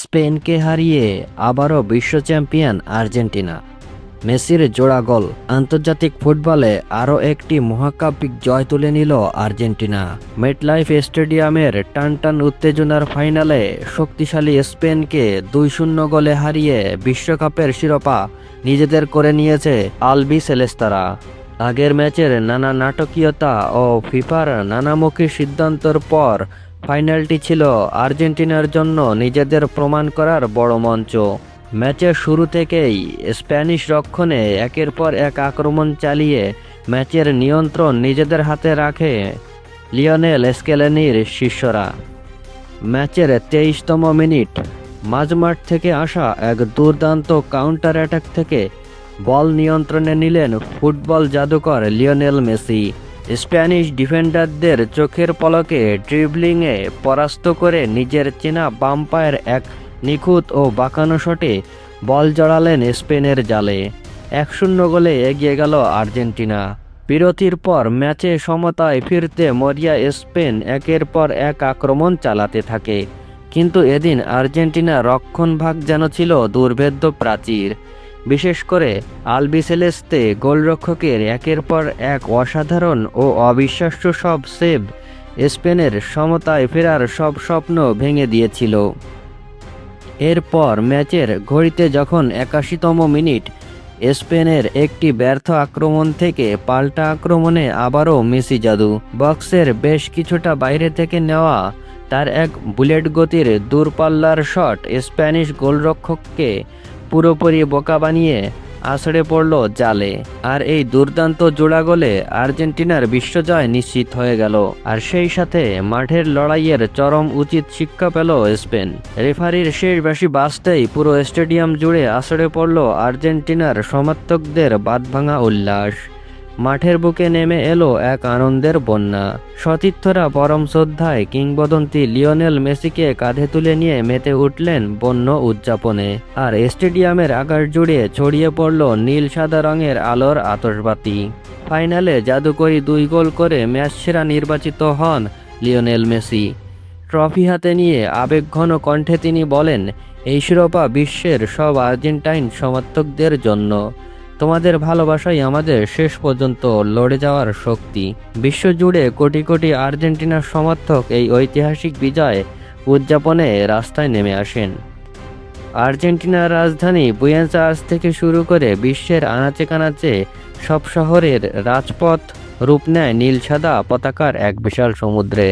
স্পেনকে হারিয়ে আবারও বিশ্ব চ্যাম্পিয়ন আর্জেন্টিনা। মেসির জোড়া গোল আন্তর্জাতিক ফুটবলে আরও একটি মহাকাব্যিক জয় তুলে নিল আর্জেন্টিনা। মেটলাইফ স্টেডিয়ামের টানটান উত্তেজনার ফাইনালে শক্তিশালী স্পেনকে 2-0 গোলে হারিয়ে বিশ্বকাপের শিরোপা নিজেদের করে নিয়েছে আলবি সেলেস্তারা। আগের ম্যাচের নানা নাটকীয়তা ও ফিফার নানামুখী সিদ্ধান্তের পর ফাইনালটি ছিল আর্জেন্টিনার জন্য নিজেদের প্রমাণ করার বড় মঞ্চ। ম্যাচের শুরু থেকেই স্প্যানিশ রক্ষণে একের পর এক আক্রমণ চালিয়ে ম্যাচের নিয়ন্ত্রণ নিজেদের হাতে রাখে লিওনেল স্কেলেনির শিষ্যরা। ম্যাচের 23তম মিনিট মাঝমাঠ থেকে আসা এক দুর্দান্ত কাউন্টার অ্যাটাক থেকে বল নিয়ন্ত্রণে নিলেন ফুটবল জাদুকর লিওনেল মেসি। স্প্যানিশ ডিফেন্ডারদের চোখের পলকে ড্রিবলিংয়ে পরাস্ত করে নিজের চেনা বাম পায়ের এক নিখুঁত ও বাঁকানো শটে বল জড়ালেন স্পেনের জালে। 1-0 গোলে এগিয়ে গেল আর্জেন্টিনা। বিরতির পর ম্যাচে সমতায় ফিরতে মরিয়া স্পেন একের পর এক আক্রমণ চালাতে থাকে, কিন্তু এদিন আর্জেন্টিনা রক্ষণভাগ যেন ছিল দুর্ভেদ্য প্রাচীর। বিশেষ করে আলবিসেলেস্তে গোলরক্ষকের একের পর এক অসাধারণ ও অবিশ্বাস্য সব সেভ স্পেনের সমতায় ফেরার সব স্বপ্ন ভেঙে দিয়েছিল। এরপর ম্যাচের ঘড়িতে যখন 81তম মিনিট, স্পেনের একটি ব্যর্থ আক্রমণ থেকে পাল্টা আক্রমণে আবারও মেসি জাদু। বক্সের বেশ কিছুটা বাইরে থেকে নেওয়া তার এক বুলেট গতির দূরপাল্লার শট স্প্যানিশ গোলরক্ষককে পুরোপুরি বোকা বানিয়ে আছড়ে পড়ল জালে। আর এই দুর্দান্ত জোড়া গোলে আর্জেন্টিনার বিশ্বজয় নিশ্চিত হয়ে গেল। আর সেই সাথে মাঠের লড়াইয়ের চরম উচিত শিক্ষা পেল স্পেন। রেফারির শেষ বাঁশি বাজতেই পুরো স্টেডিয়াম জুড়ে আছড়ে পড়ল আর্জেন্টিনার সমর্থকদের বাঁধভাঙা উল্লাস। মাঠের বুকে নেমে এলো এক আনন্দের বন্যা। সতীর্থরা পরম শ্রদ্ধায় কিংবদন্তি লিওনেল মেসিকে কাঁধে তুলে নিয়ে মেতে উঠলেন বন্য উদযাপনে। আর স্টেডিয়ামের আকাশ জুড়ে ছড়িয়ে পড়ল নীল সাদা রঙের আলোর আতশবাতি। ফাইনালে জাদুকরী 2 গোল করে ম্যাচ সেরা নির্বাচিত হন লিওনেল মেসি। ট্রফি হাতে নিয়ে আবেগঘন কণ্ঠে তিনি বলেন, এই শিরোপা বিশ্বের সব আর্জেন্টাইন সমর্থকদের জন্য। তোমাদের ভালোবাসাই আমাদের শেষ পর্যন্ত লড়ে যাওয়ার শক্তি। বিশ্বজুড়ে কোটি কোটি আর্জেন্টিনার সমর্থক এই ঐতিহাসিক বিজয় উদযাপনে রাস্তায় নেমে আসেন। আর্জেন্টিনার রাজধানী বুয়েনোস আয়ার্স থেকে শুরু করে বিশ্বের আনাচে কানাচে সব শহরের রাজপথ রূপ নেয় নীল সাদা পতাকার এক বিশাল সমুদ্রে।